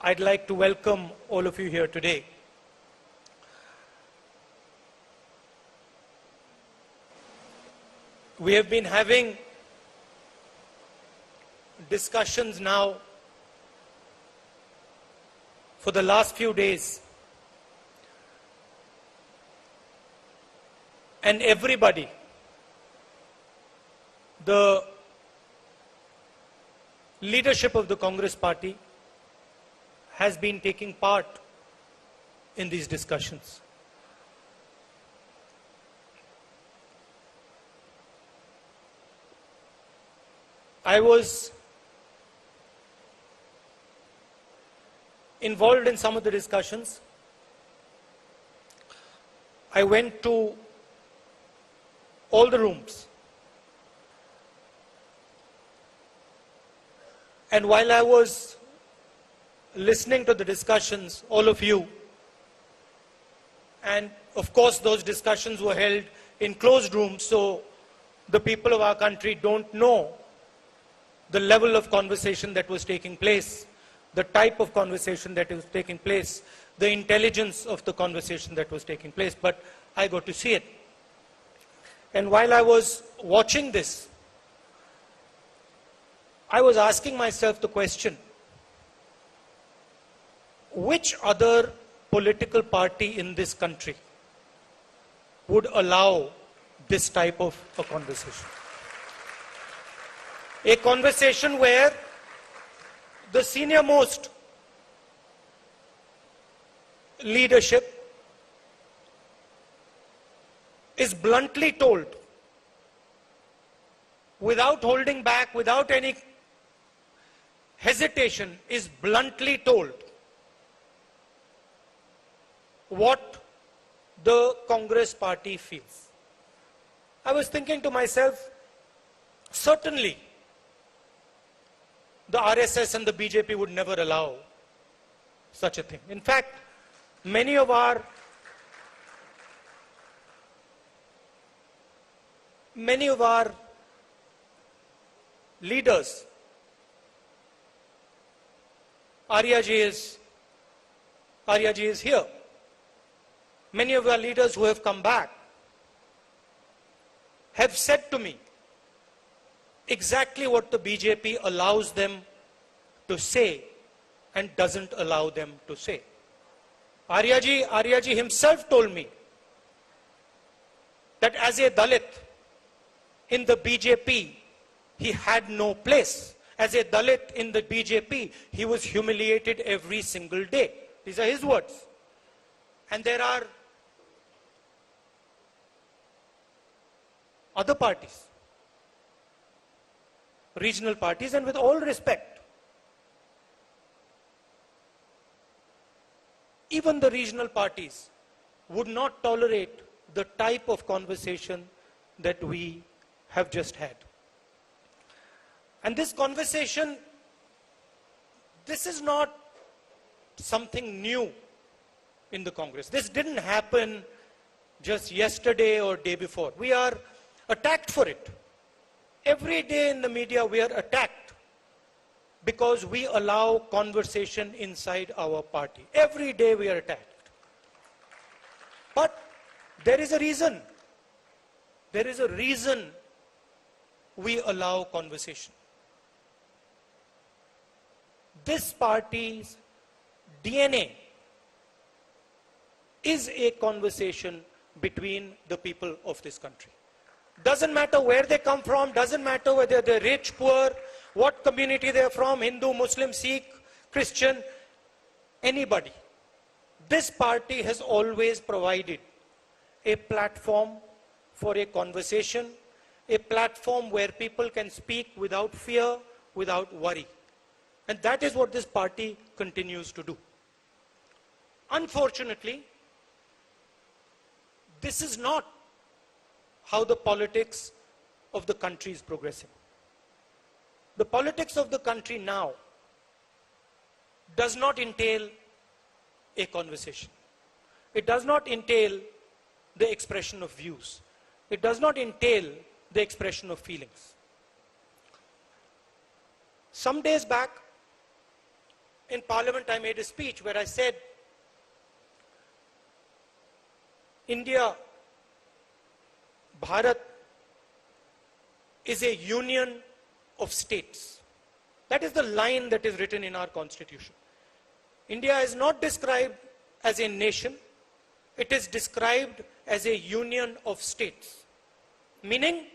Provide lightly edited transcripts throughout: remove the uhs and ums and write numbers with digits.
I'd like to welcome all of you here today. We have been having discussions now for the last few days, and everybody, the leadership of the Congress party has been taking part in these discussions. I was involved in some of the discussions. I went to all the rooms. And while I was listening to the discussions, all of you, and of course those discussions were held in closed rooms, so the people of our country don't know the level of conversation that was taking place, the type of conversation that was taking place, the intelligence of the conversation that was taking place, but I got to see it. And while I was watching this, I was asking myself the question, which other political party in this country would allow this type of a conversation? A conversation where the senior most leadership is bluntly told, without holding back, without any hesitation, is bluntly told what the Congress party feels. I was thinking to myself, certainly the RSS and the BJP would never allow such a thing. In fact, many of our leaders, Arya ji is here. Many of our leaders who have come back have said to me exactly what the BJP allows them to say and doesn't allow them to say. Arya ji himself told me that as a Dalit in the BJP, he had no place. As a Dalit in the BJP, he was humiliated every single day. These are his words. And there are other parties, regional parties, and with all respect, even the regional parties would not tolerate the type of conversation that we have just had. And this conversation, this is not something new in the Congress. This didn't happen just yesterday or day before. We are attacked for it. Every day in the media we are attacked because we allow conversation inside our party. Every day we are attacked. But there is a reason. There is a reason we allow conversation. This party's DNA is a conversation between the people of this country. Doesn't matter where they come from, doesn't matter whether they're rich, poor, what community they're from, Hindu, Muslim, Sikh, Christian, anybody. This party has always provided a platform for a conversation, a platform where people can speak without fear, without worry. And that is what this party continues to do. Unfortunately, this is not how the politics of the country is progressing. The politics of the country now does not entail a conversation. It does not entail the expression of views. It does not entail the expression of feelings. Some days back, in Parliament, I made a speech where I said, India, Bharat, is a union of states. That is the line that is written in our constitution. India is not described as a nation. It is described as a union of states. Meaning,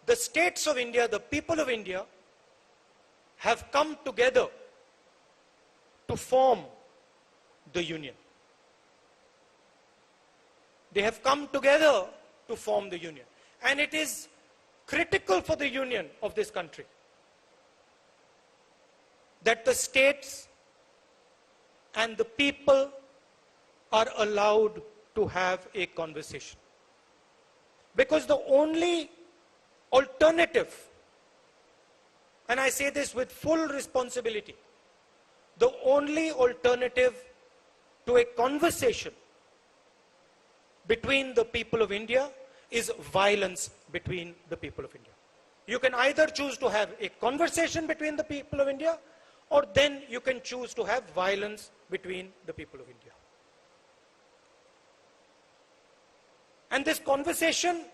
the states of India, the people of India, have come together to form the union. They have come together to form the union. And it is critical for the union of this country that the states and the people are allowed to have a conversation. Because the only alternative, and I say this with full responsibility, the only alternative to a conversation between the people of India is violence between the people of India. You can either choose to have a conversation between the people of India, or then you can choose to have violence between the people of India. And this conversation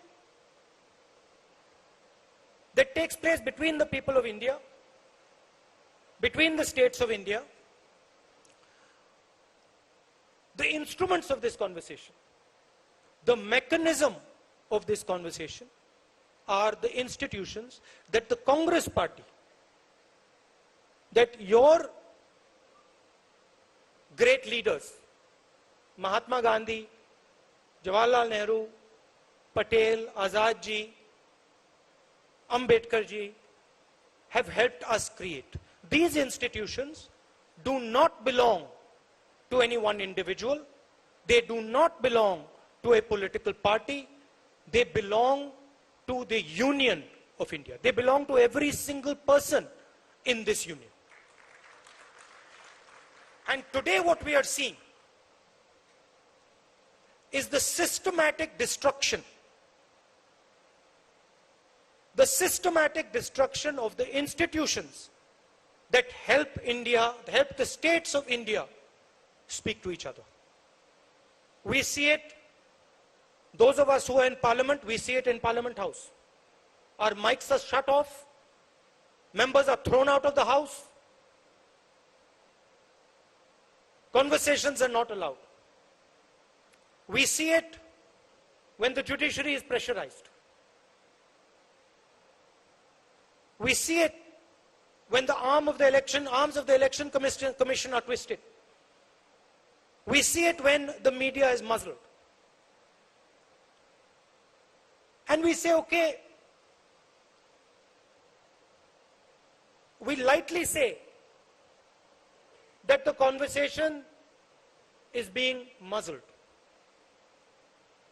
that takes place between the people of India, between the states of India, the instruments of this conversation, the mechanism of this conversation are the institutions that the Congress party, that your great leaders, Mahatma Gandhi, Jawaharlal Nehru, Patel, Azad ji, Ambedkar ji, have helped us create. These institutions do not belong to any one individual. They do not belong to a political party. They belong to the union of India. They belong to every single person in this union. And today what we are seeing is the systematic destruction of the institutions that help India, help the states of India speak to each other. We see it, those of us who are in Parliament, we see it in Parliament House. Our mics are shut off, members are thrown out of the House, conversations are not allowed. We see it when the judiciary is pressurized. We see it when the arms of the election commission are twisted. We see it when the media is muzzled. And we say, okay, we lightly say that the conversation is being muzzled.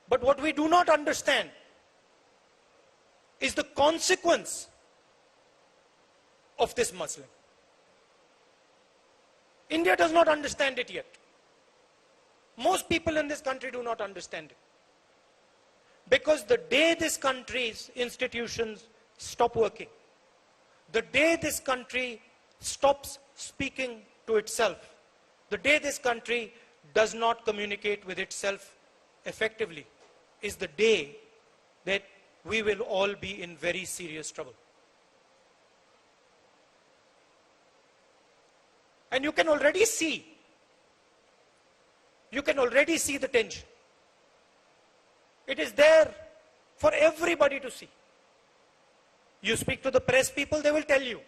But what we do not understand is the consequence of this muzzling. India does not understand it yet. Most people in this country do not understand it. Because the day this country's institutions stop working, the day this country stops speaking to itself, the day this country does not communicate with itself effectively, is the day that we will all be in very serious trouble. And you can already see the tension. It is there for everybody to see. You speak to the press people, they will tell you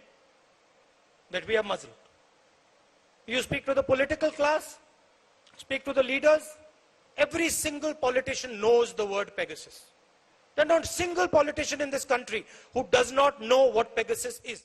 that we are muzzled. You speak to the political class, speak to the leaders, every single politician knows the word Pegasus. There is not a single politician in this country who does not know what Pegasus is.